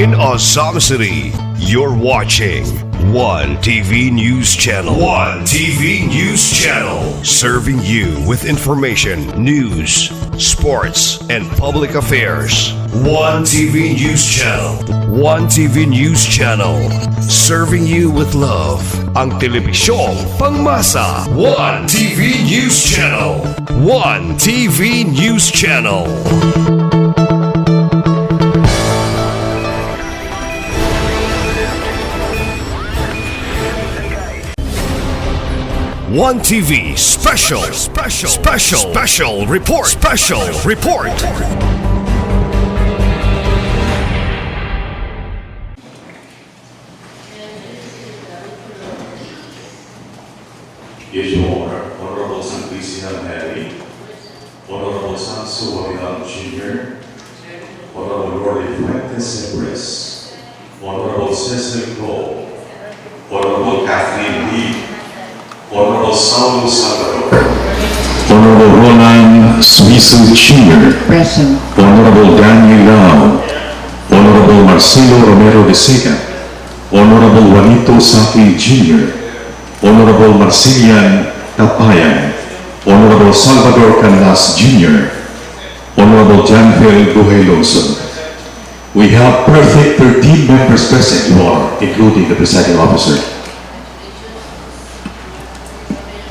in Ozamiz City. You're watching One TV News Channel. One TV News Channel. Serving you with information, news, sports, and public affairs. One TV News Channel. One TV News Channel. Serving you with love. Ang telebisyong pangmasa. One TV News Channel. One TV News Channel. One TV special report. Yes, Your Honor, Honorable San Cristian Harry, Honorable Sanso Wabilan Jr., Honorable Lord Fuentes Empress, Honorable Cecil Cole, Honorable Kathleen Lee, Honorable Saulo Salvador, Honorable Roland Suizo Jr., Present. Honorable Daniel Lau, Honorable Marcelo Romero de Sega, Honorable Juanito Saki Jr., Honorable Marcelian Tapayan, Honorable Salvador Canlas Jr., Honorable Janvel Buhay-Longson. We have perfect 13 members present, Your Honor, including the presiding officer.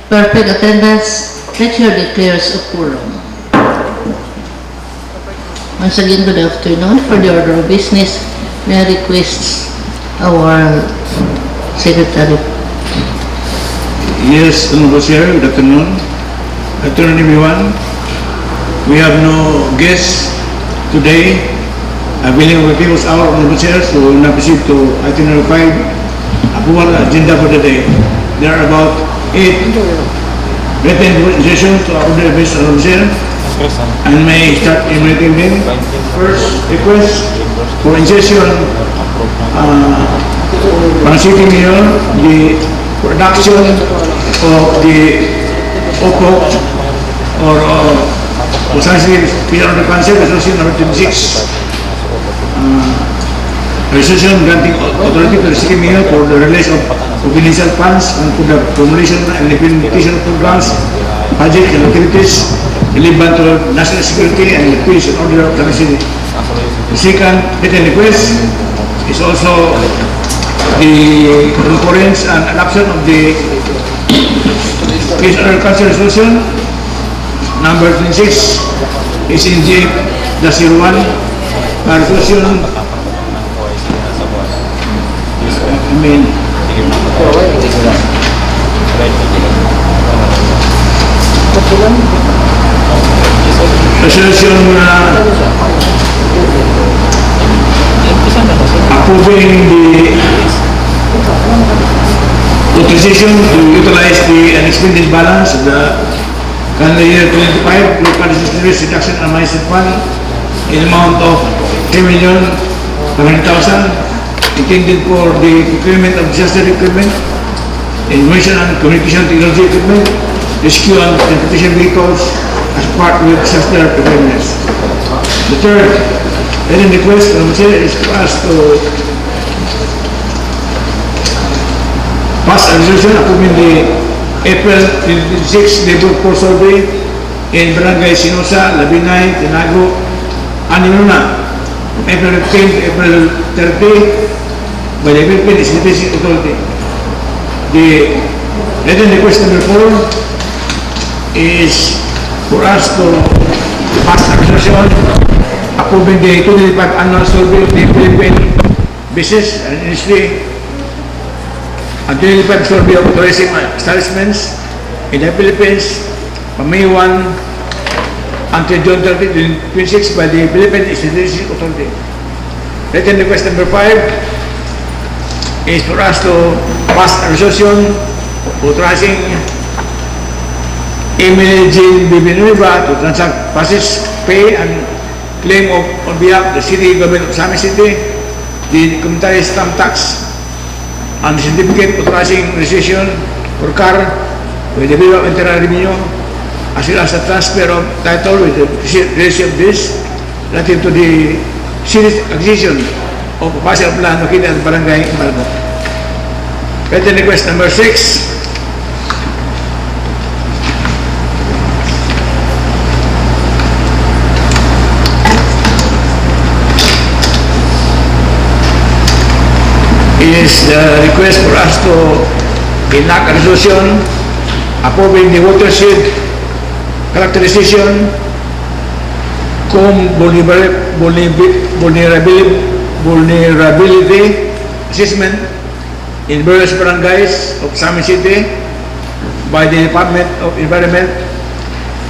Perfect attendance. Let your declares a quorum. Once again, good afternoon. For the order of business, may I request our secretary. Yes, Honorable Chair, good afternoon. Good afternoon, everyone. We have no guests today. Billing of the People's Hour, Honorable Chair, so we will now proceed to item number 5, approval agenda for the day. There are about 8 written sessions to our order of business, Honorable Chair, and may start enumerating them. First, request for insertion from City Mayor, the production of the OPOC or Ozamiz Penal Council Resolution number 26, resolution granting authority to the City Mayor for the release of confidential funds and for the formulation and implementation of programs, projects and activities relevant to national security and the peace and order of the city. The second written request is also the concurrence and adoption of the Peace and Order Council Resolution number 26 is in J-01 resolution resolution approving the authorization to utilize the unexpended balance of the calendar year 2025 local disaster reduction and management fund in amount of 10,500,000 intended for the procurement of disaster equipment, information and communication technology equipment, rescue and transportation vehicles as part of disaster preparedness. The third written request from the Chair is for us to pass a resolution approving the April 26 labor force survey in Barangay Sinosa, Labinay, Tinago, Aniluna, from April 15 to April 30 by the Philippine Sanitation Authority. The written request number 4 is for us to pass a resolution approving the 2025 annual survey of the Philippine business and industry and 2025 survey of tourism establishments in the Philippines from May 1 until June 30, 2026 by the Philippine Sanitation Authority. Written request number 5 is for us to pass a resolution authorizing Emily Jean Bibinueva to transact passage, pay, and claim on behalf of the City Government of Ozamiz City, the community stamp tax, and certificate authorizing registration for car with the Bureau of Internal Revenue, as well as the transfer of title with the receipt of this relative to the city's acquisition o papasok ang plan located at Barangay Embargo. Written request number 6. Is the request for us to enact a resolution approving the watershed characterization, vulnerability assessment in various barangays of Ozamiz City by the Department of Environment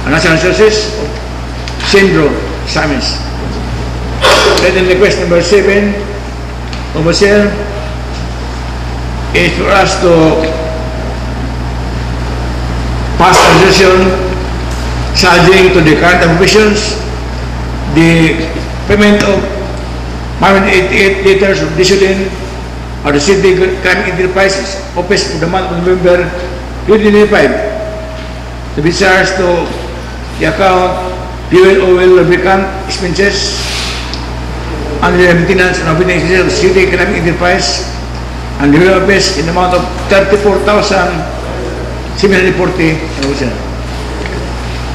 and Natural Resources of Centro Ozamiz. Written request number 7, Overseer, is for us to pass a resolution charging to the current provisions the payment of 588 liters of gasoline or the city crime enterprise office for the month of November 2025 to be charged to the account fuel oil lubricant expenses under the maintenance and operating expenses of the city crime enterprise and the office in the amount of 34,740.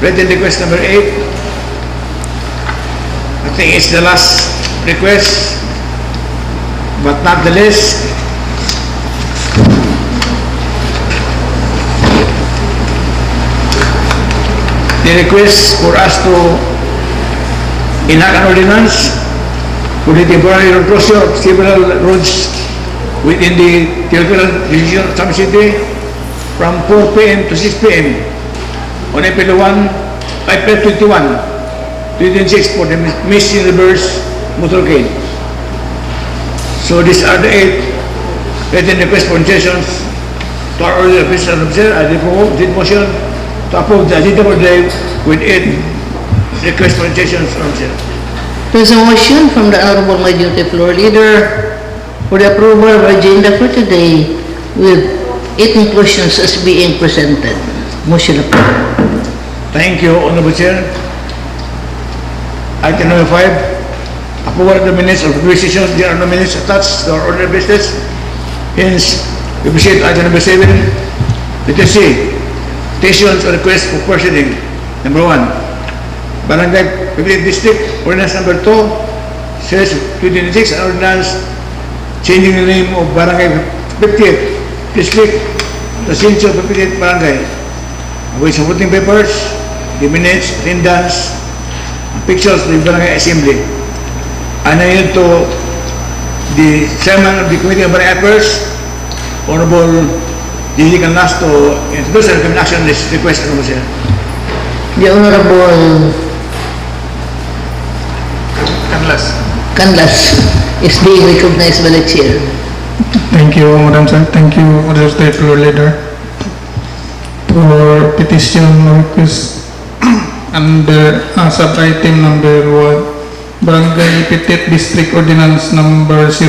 Written request number 8. I think it's the last request, but not the least. The request for us to enact an ordinance for the temporary road closure of several roads within the territorial jurisdiction of Ozamiz City from 4 p.m. to 6 p.m. on April 21, 2026 for the missing reverse motorcade. So these are the 8 written request for concessions to our earlier official officer. I did motion to approve the agenda for the day with 8 request for concessions from officer. There's a motion from the Honorable Majority Floor Leader for the approval of agenda for today with 8 inclusions as being presented. Motion approved. Thank you, Honorable Chair. Item number 5, approval of the minutes of previous sessions. There are no minutes attached to our order of business. Hence, we proceed to item number 7. Let us see. Petitions or requests for first reading. Number 1, Barangay Paglit District, Ordinance number 2, says 2026, an ordinance changing the name of Barangay 50th District to Sincho 50th Barangay. With supporting papers, the minutes, attendance, pictures of the Barangay Assembly. And I yield to the Chairman of the Committee of Barangay Affairs, Honorable Gigi Canlas, to introduce and recommend action on this request. The Honorable Canlas is being recognized by the Chair. Thank you, Madam Sir. Thank you, State Floor Leader. For petition request under sub-item number 1, Barangay 50th District Ordinance number 02,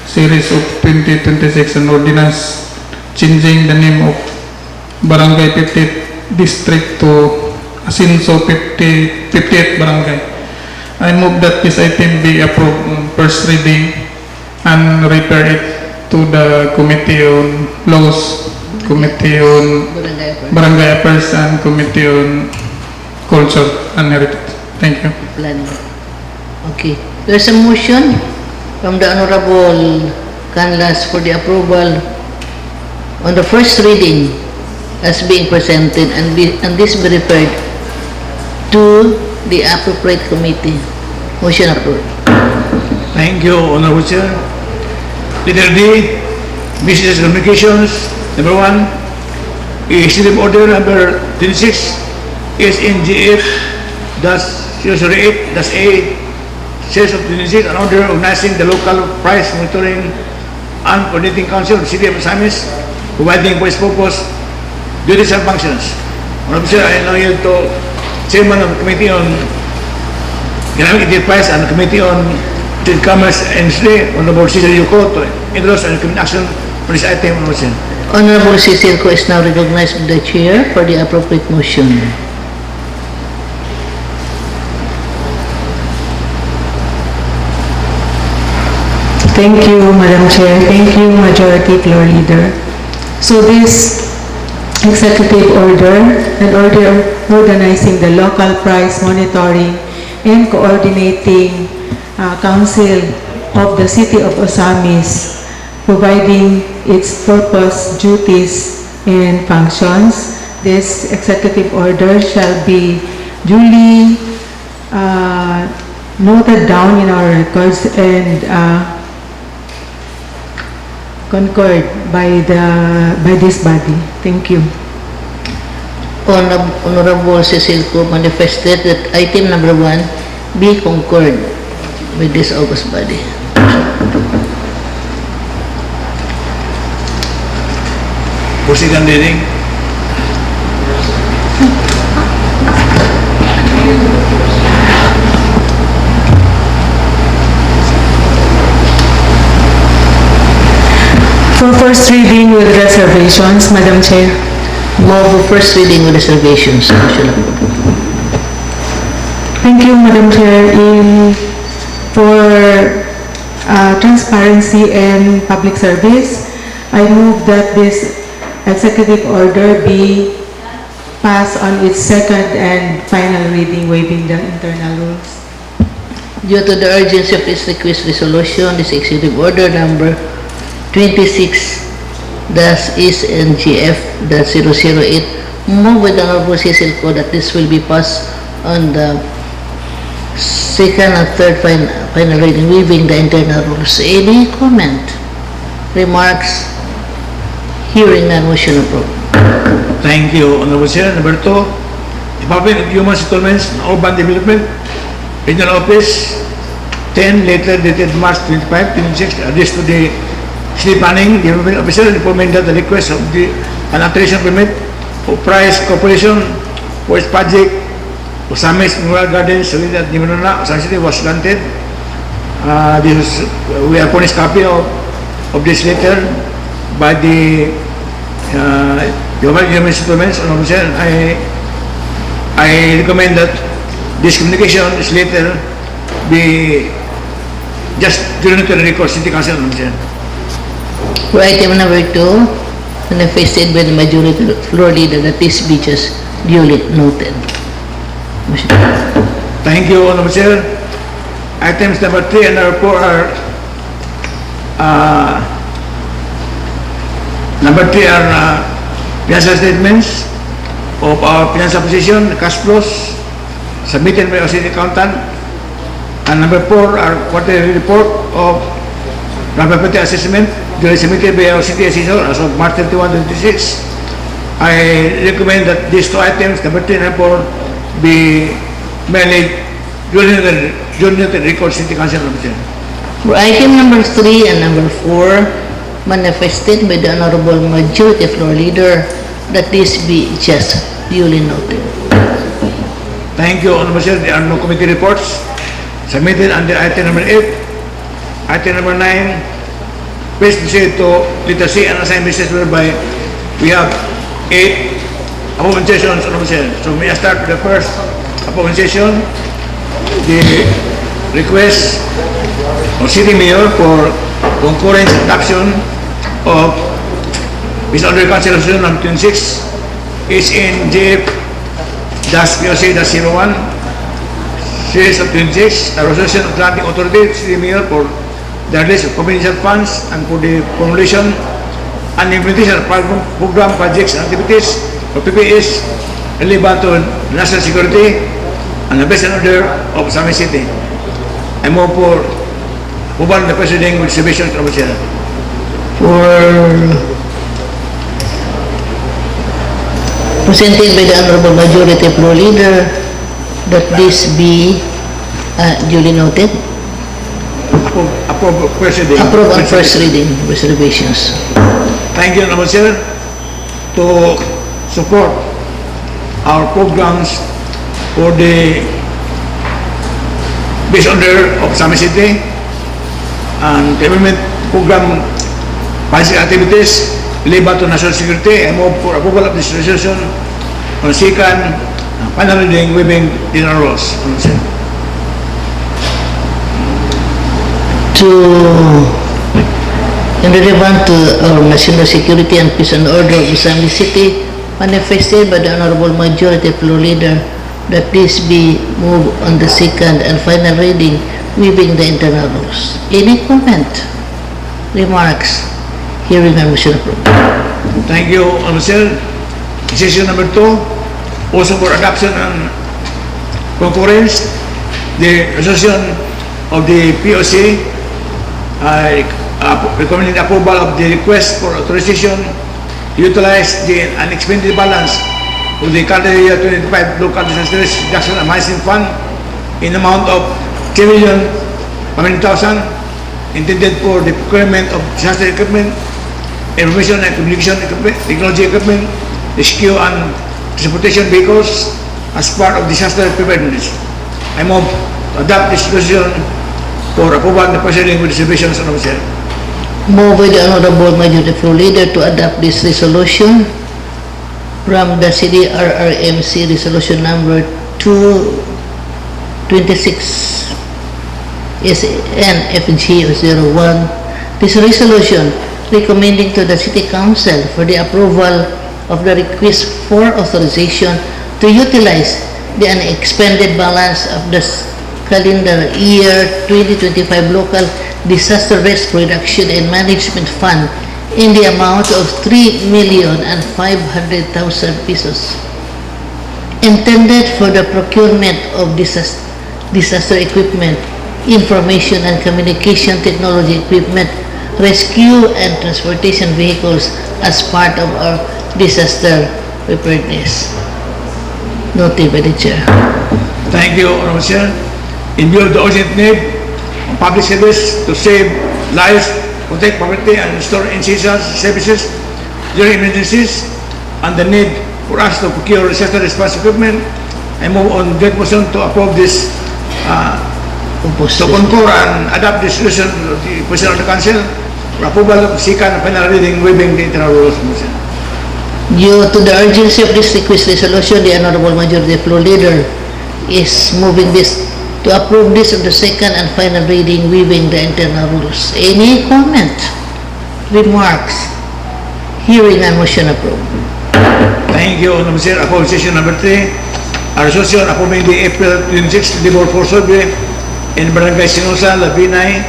Series of 2026, an ordinance changing the name of Barangay 50th District to Asinso 50th Barangay. I move that this item be approved on first reading and refer it to the Committee on Laws, Committee on Barangay Affairs, and Committee on Culture and Heritage. Thank you. Planning. Okay. There's a motion from the Honorable Canlas for the approval on the first reading as being presented and this be referred to the appropriate committee. Motion approved. Thank you, Honorable Chair. Leader D, Business Communications. Number 1, Executive Order number 26, SNGF-008-A, Sales of 26, an order organizing the local price monitoring and coordinating council of the City of Ozamiz, providing for its purpose duties and functions. Honorable Chair, I now yield to Chairman of the Committee on Economic Enterprise and the Committee on Trade, Commerce and Industry, Honorable Cecil Yuko, to introduce and recommend action on this item. Honorable Cecil Yuko is now recognized by the Chair for the appropriate motion. Thank you, Madam Chair. Thank you, Majority Floor Leader. So this executive order, an order organizing the local price monitoring and coordinating council of the City of Ozamiz, providing its purpose, duties, and functions. This executive order shall be duly noted down in our records and concurred by this body. Thank you. Honorable Cecilco manifested that item number 1 be concurred with this august body. Proceed on reading. For first reading with reservations, Madam Chair. Move for first reading with reservations. Motion approved. Thank you, Madam Chair. For transparency and public service, I move that this executive order be passed on its second and final reading, waiving the internal rules. Due to the urgency of this request resolution, this executive order number 26-ES-NGF-008 move with the Honorable Cecilco that this will be passed on the second and third final reading, waiving the internal rules. Any comment? Remarks? Hearing none, motion approved. Thank you, Honorable Chair. Number 2, Department of Human Settlements and Urban Development, Regional Office, 10, letter dated March 25, 2026, addressed to the City Planning Development Officer, informing that the request of an alteration permit for Price Corporation for its project Ozamiz Memorial Gardens, Salida, Nimanona, Ozamiz City was granted. We have furnished copy of this letter by the Human Settlements. I recommend that this communication, this letter, be just during the record City Council. For item number 2, manifested by the majority floor leader that this be just duly noted. Motion approved. Thank you, Honorable Chair. Items number 3 and number 4 are financial statements of our financial position, cash flows submitted by our city accountant, and number 4 are quarterly report of property assessment duly submitted by our city assessor as of March 31, 2026. I recommend that these 2 items, number 3 and 4, be merely duly noted record City Council. For item number 3 and number 4, manifested by the Honorable Majority Floor Leader that this be just duly noted. Thank you, Honorable Chair. There are no committee reports submitted under item number 8. Item number 9, please proceed to letter C and assign business whereby we have 8 appointment sessions, Honorable Chair. So may I start with the first appointment session, the request of City Mayor for concurrence adoption of Business Order Council Resolution number 26 HNJF-POC-01 series of 26, a resolution of granting authority to City Mayor for the release of confidential funds and for the formulation and implementation of program projects and activities for PPS relevant to national security and the best order of Ozamiz City. I move for approval of the President with submission to the Chair. Presented by the Honorable Majority Floor Leader that this be duly noted. Approve first reading. Approve on first reading, reservations. Thank you, Honorable Chair, to support our programs for the base order of Ozamiz City and implement program basic activities relevant to national security. I move for approval of this resolution on second final reading, waiving general rules. To in relevant to our national security and peace and order of Ozamiz City, manifested by the Honorable Majority Floor Leader, that this be moved on the second and final reading, waiving the internal rules. Any comment, remarks, hearing and motion approved. Thank you, Mr. Session number 2, also for adoption and concurrence, the resolution of the POC recommending approval of the request for authorization to utilize the unexpended balance of the calendar year 2025 local disaster risk reduction and management fund in amount of 3,000,000 intended for the procurement of disaster equipment, information and communication equipment, technology equipment, rescue and transportation vehicles as part of disaster preparedness. I move to adopt this resolution for approval and proceeding with reservations on the Move by the Honorable Majority Floor Leader to adopt this resolution from the CDRRMC Resolution Number 226 SNFG01. This resolution recommending to the City Council for the approval of the request for authorization to utilize the unexpended balance of the calendar year 2025 local disaster risk reduction and management fund in the amount of 3,500,000 pesos intended for the procurement of disaster equipment, information and communication technology equipment, rescue and transportation vehicles as part of our disaster preparedness. Noted by the Chair. Thank you, Honorable Chair. In view of the urgent need of public service to save lives, protect property, and restore essential services during emergencies, and the need for us to procure disaster response equipment, I move on that motion to approve this, to concur and adopt this resolution of the President of the Council for approval of second and final reading, waiving the internal rules. Due to the urgency of this request resolution, the Honorable Majority Floor Leader is moving this to approve this on the second and final reading, waiving the internal rules. Any comment, remarks, hearing and motion approved. Thank you, Honorable Chair. Approve session number 3, a resolution approving the April 26 Labor Force Survey in Barangay Sinosa, Labinay,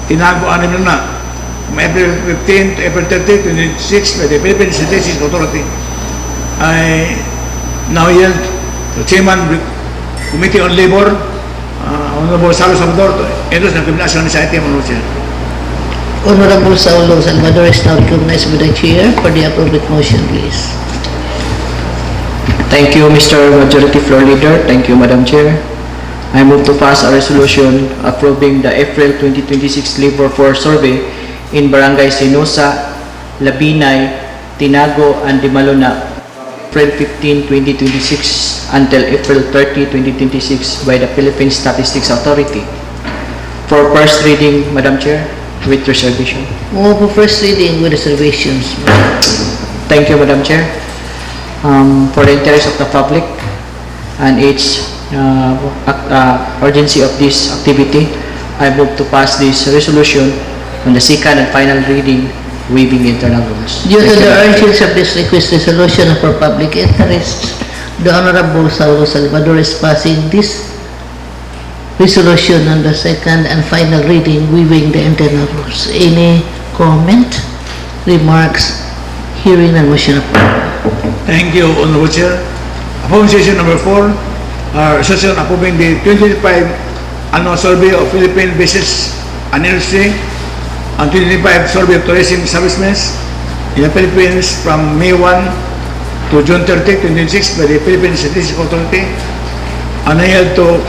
Tinago, Animuna, from April 15 to April 30, 2026 by the Philippine Statistics Authority. I now yield to Chairman of the Committee on Labor, Honorable Saulo Salvador, to endorse the recommendation of this item. Honorable Saulo Salvador is now recognized by the Chair for the appropriate motion, please. Thank you, Mr. Majority Floor Leader. Thank you, Madam Chair. I move to pass a resolution approving the April 2026 Labor Force Survey in Barangay Sinosa, Labinay, Tinago, and Dimaluna, April 15, 2026 until April 30, 2026 by the Philippine Statistics Authority. For first reading, Madam Chair, with reservation. Move for first reading with reservations. Thank you, Madam Chair. For the interest of the public and its urgency of this activity, I move to pass this resolution on the second and final reading, waiving internal rules. Due to the urgency of this request resolution and for public interest, the Honorable Saulo Salvador is passing this resolution on the second and final reading, waiving the internal rules. Any comment, remarks, hearing and motion approved. Thank you, Honorable Chair. Approving session number 4, resolution approving the 2025 annual survey of Philippine business and industry and 2025 survey of tourism servicemen in the Philippines from May 1 to June 30, 2026 by the Philippine Statistics Authority. And I yield to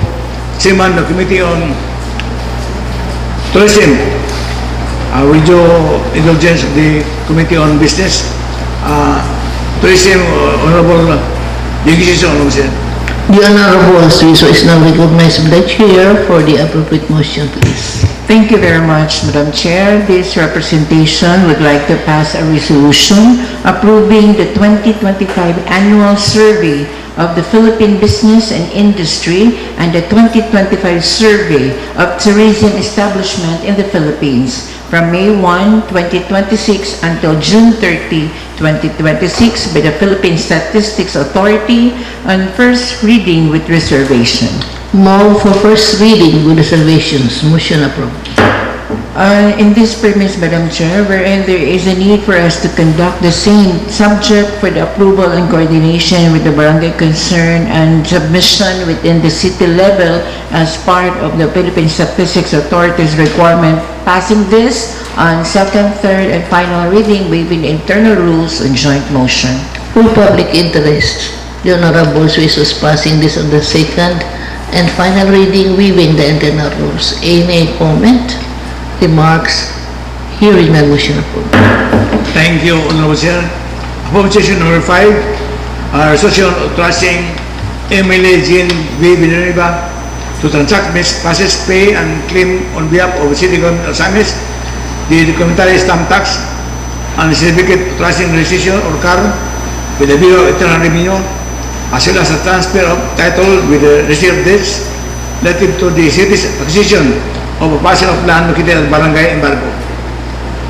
Chairman of the Committee on Tourism, with your indulgence of the Committee on Business, Tourism, Honorable Yugisiso, The Honorable Suiso is now recognized by the Chair for the appropriate motion, please. Thank you very much, Madam Chair. This representation would like to pass a resolution approving the 2025 annual survey of the Philippine business and industry and the 2025 survey of tourism establishment in the Philippines from May 1, 2026 until June 30, 2026 by the Philippine Statistics Authority on first reading with reservation. Move for first reading with reservations. Motion approved. In this premise, Madam Chair, wherein there is a need for us to conduct the same subject for the approval and coordination with the barangay concern and submission within the city level as part of the Philippine Statistics Authority's requirement, passing this on second, third, and final reading, waiving the internal rules on joint motion. For public interest, the Honorable Swiss is passing this on the second and final reading, waiving the internal rules. Any comment, remarks, hearing none, motion approved. Thank you, Honorable Chair. Proposition number 5, resolution authorizing MLA Jean V. Villanueva to transact miscellaneous pay and claim on behalf of the City Government of Ozamiz, the documentary stamp tax and certificate authorizing registration or car with the Bureau of Internal Revenue, as well as a transfer of title with the receipt of deeds relative to the city's acquisition of a parcel of land located at Barangay Embargo.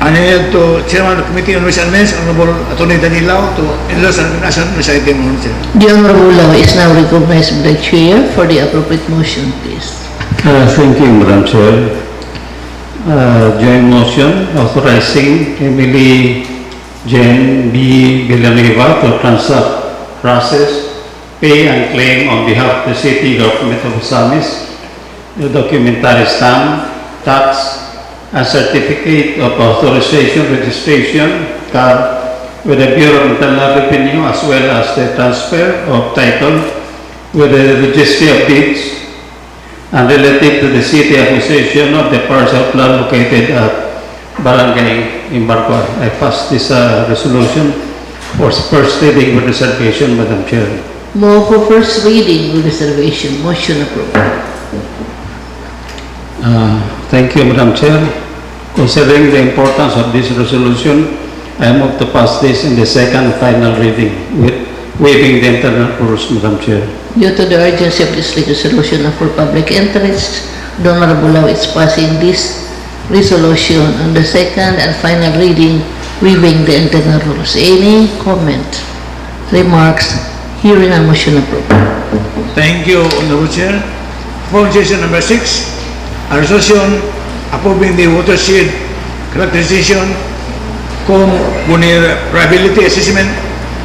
And I to Chairman of the Committee on Ways and Means, Honorable Attorney Danilo, to endorse and recognition of this item, Honorable Chair. The Honorable Law is now recognized by the Chair for the appropriate motion, please. Thank you, Madam Chair. Joint motion authorizing Emily Jane B. Villanueva to transact, process, pay and claim on behalf of the City Government of Ozamiz the documentary stamp, tax, and certificate of authorization registration card with the Bureau of Internal Revenue, as well as the transfer of title with the Registry of Deeds and relative to the city acquisition of the parcel of land located at Barangay Embargo. I pass this resolution for first reading with reservation, Madam Chair. Move for first reading with reservation. Motion approved. Thank you, Madam Chair. Considering the importance of this resolution, I move to pass this in the second and final reading with waiving the internal rules, Madam Chair. Due to the urgency of this resolution and for public interest, the Honorable Law is passing this resolution on the second and final reading, waiving the internal rules. Any comment, remarks, hearing and motion approved. Thank you, Honorable Chair. Proposition number 6, a resolution approving the watershed characterization cum vulnerability assessment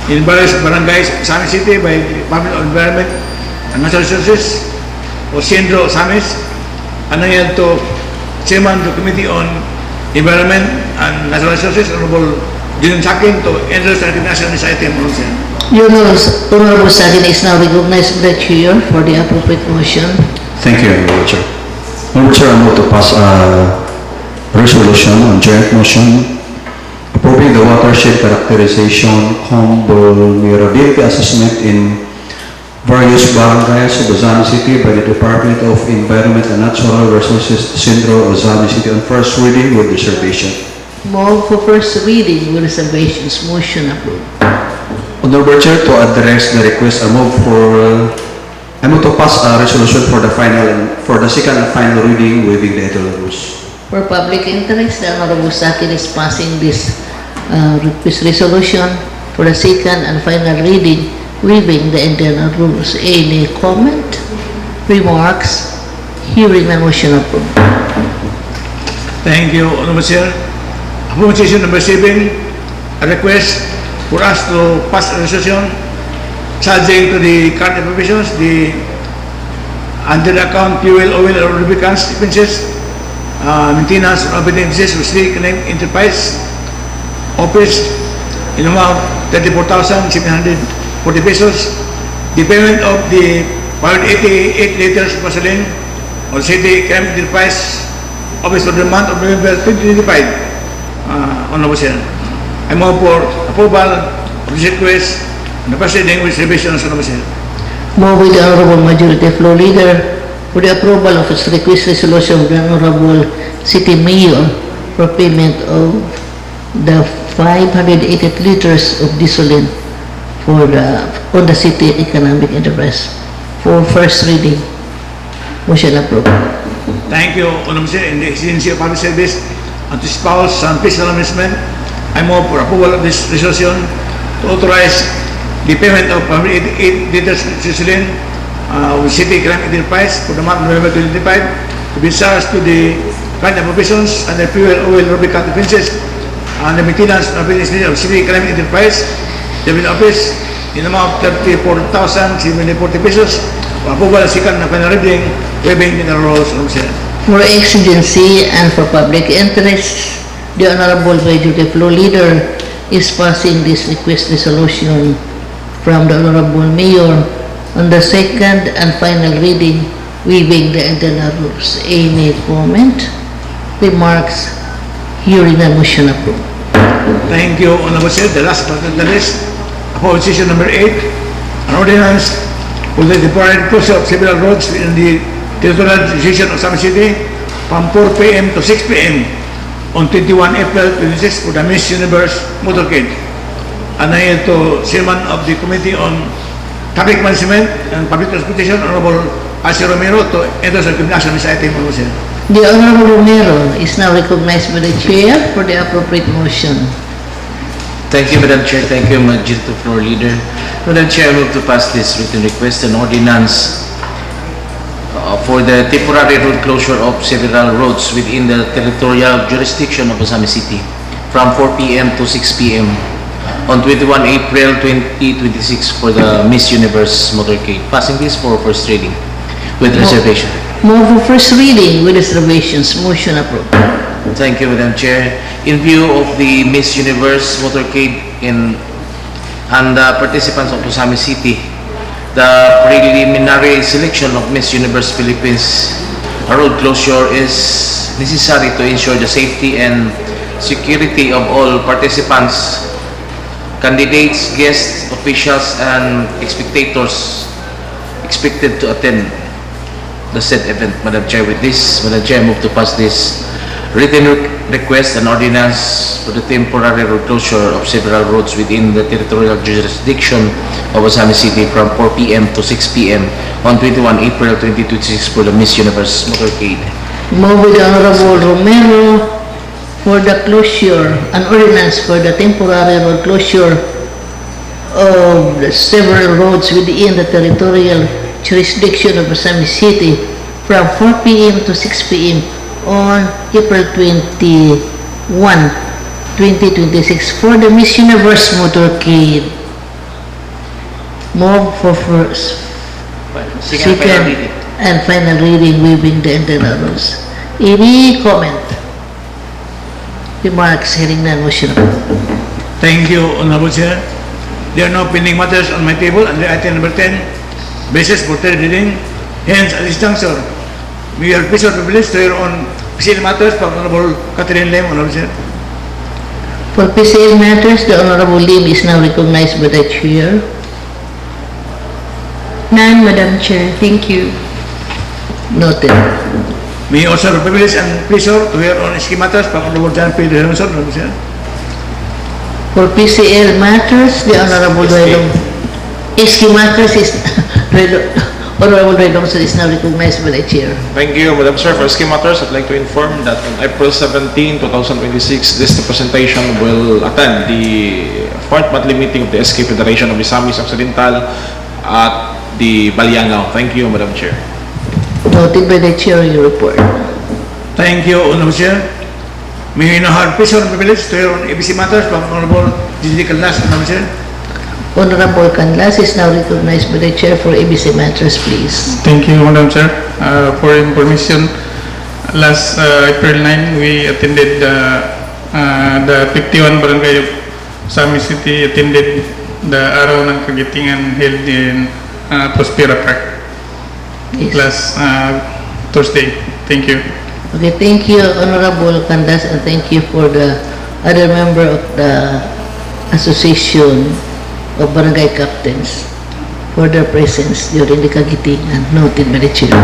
in various barangays of Ozamiz City by the Department of Environment and Natural Resources, o Centro Ozamiz, and I to Chairman of the Committee on Environment and Natural Resources, Honorable Julian Sakin, to endorse and recognize this item, Honorable Chair. Honorable Sakin is now recognized by the Chair for the appropriate motion. Thank you, Honorable Chair. Honorable Chair, I move to pass a resolution on joint motion approving the watershed characterization cum vulnerability assessment in various barangays of Ozamiz City by the Department of Environment and Natural Resources, Centro Ozamiz City, on first reading with reservation. Move for first reading with reservations. Motion approved. Honorable Chair, to address the request, I move to pass a resolution for the second and final reading, waiving the internal rules. For public interest, the Honorable Sakin is passing this resolution for the second and final reading, waiving the internal rules. Any comment, remarks, hearing and motion approved. Thank you, Honorable Chair. Proposition number 7, a request for us to pass a resolution subject to the current provisions, the under the account fuel, oil, or lubricants expenses, maintenance of expenses with the connect enterprise office in amount 34,740 pesos, the payment of the 588 liters of gasoline or city connect enterprise office for the month of November 2025. Honorable Chair, I move for approval of this request on the first reading with reservations, Honorable Chair. Move with the Honorable Majority Floor Leader for the approval of its request resolution of the Honorable City Mayor for payment of the 588 liters of diesel for on the city economic enterprise for first reading. Motion approved. Thank you, Honorable Chair. In the exigency of public service and to spouse and fiscal management, I move for approval of this resolution to authorize the payment of 8 liters of gasoline with city economic enterprise for the month of November 2025 to be charged to the kind of provisions and the fuel, oil, lubricant defenses and the maintenance of business of city economic enterprise, the office in the amount of 34,740 pesos for approval of second and final reading, waiving the rules of the For exigency and for public interest, the Honorable Majority Floor Leader is passing this request resolution from the Honorable Mayor on the second and final reading, waiving the internal rules. Any comment, remarks, hearing the motion approved. Thank you, Honorable Chair. The last but not the least, opposition number 8, an ordinance for the temporary closure of several roads in the territorial jurisdiction of Ozamiz City from 4 p.m. to 6 p.m. on 21 April 26 for the Miss Universe Motorcade. And I am to Chairman of the Committee on Traffic Management and Public Transportation, Honorable Alci Romero, to endorse the recommendation of this item, Honorable Chair. The Honorable Romero is now recognized by the Chair for the appropriate motion. Thank you, Madam Chair. Thank you, Majority Floor Leader. Madam Chair, I move to pass this written request and ordinance for the temporary road closure of several roads within the territorial jurisdiction of Ozamiz City from 4 p.m. to 6 p.m. on 21 April 2026 for the Miss Universe Motorcade. Passing this for first reading with reservation. Move for first reading with reservations. Motion approved. Thank you, Madam Chair. In view of the Miss Universe Motorcade and the participants of Ozamiz City, the preliminary selection of Miss Universe Philippines, a road closure is necessary to ensure the safety and security of all participants, candidates, guests, officials, and spectators expected to attend the said event. Madam Chair, with this, Madam Chair, I move to pass this written request and ordinance for the temporary road closure of several roads within the territorial jurisdiction of Ozamiz City from 4 p.m. to 6 p.m. on 21 April 2026 for the Miss Universe Motorcade. Move with the Honorable Romero for the closure, an ordinance for the temporary road closure of the several roads within the territorial jurisdiction of Ozamiz City from 4 p.m. to 6 p.m. on April 21, 2026 for the Miss Universe Motorcade. Move for first, second, and final reading, waiving the internal rules. Any comment? Remarks, hearing none, motion approved. Thank you, Honorable Chair. There are no pending matters on my table under item number 10, basis for third reading. Hence, at this juncture, we are pleased to privilege to hear on PCL matters from Honorable Catherine Lim, Honorable Chair. For PCL matters, the Honorable Lim is now recognized by the Chair. None, Madam Chair. Thank you. Noted. We also have privilege and pleasure to hear on SK matters from Honorable John P. Johnson, Honorable Chair. For PCL matters, the Honorable Redong. SK matters is Honorable Redongson is now recognized by the Chair. Thank you, Madam Chair. For SK matters, I'd like to inform that on April 17, 2026, this representation will attend the 4th monthly meeting of the SK Federation of Ozamiz Occidental at the Baliangao. Thank you, Madam Chair. Noted by the Chair in your report. Thank you, Honorable Chair. May we now have pleasure and privilege to hear on ABC matters from Honorable Gigi Caldas, Honorable Chair. Honorable Canlas is now recognized by the Chair for ABC matters, please. Thank you, Madam Chair. For information, last April 9, we attended the 51 barangay of Ozamiz City attended the Araw ng Kagitingan held in Prospera Park last Thursday. Thank you. Okay, thank you, Honorable Candas, and thank you for the other member of the Association of Barangay Captains for their presence during the Kagitingan, noted by the Chair.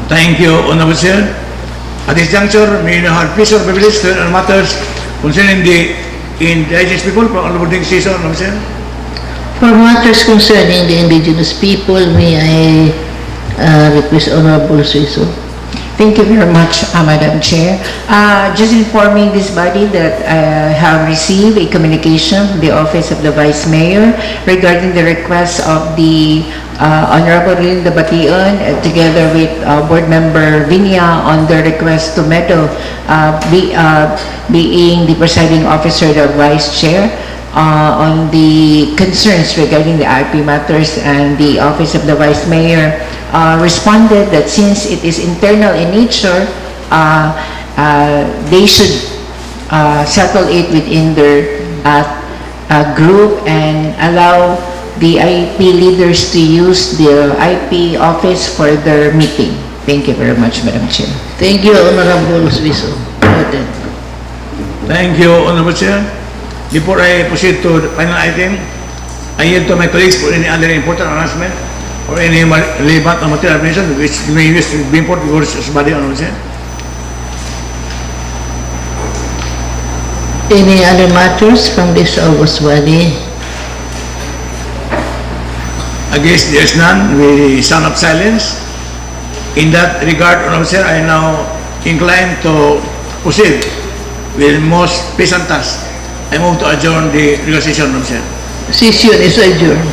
Thank you, Honorable Chair. At this juncture, may you have please or privilege to on matters concerning the indigenous people from Honorable Season, Honorable Chair. For matters concerning the indigenous people, may I request Honorable Suiso. Thank you very much, Madam Chair. Just informing this body that I have received a communication from the Office of the Vice Mayor regarding the request of the Honorable Linda Bation together with Board Member Vinia on the request to Meadow being the presiding officer, the Vice Chair, on the concerns regarding the IP matters, and the Office of the Vice Mayor responded that since it is internal in nature, they should settle it within their group and allow the IP leaders to use the IP office for their meeting. Thank you very much, Madam Chair. Thank you, Honorable Suiso. Noted. Thank you, Honorable Chair. Before I proceed to the final item, I yield to my colleagues for any other important announcement or any relevant or material information which may use to be important for this body, Honorable Chair. Any other matters from this August body? Against there is none, we sound of silence. In that regard, Honorable Chair, I now incline to proceed with most peasant task. I move to adjourn the regular session, Honorable Chair. Session is adjourned.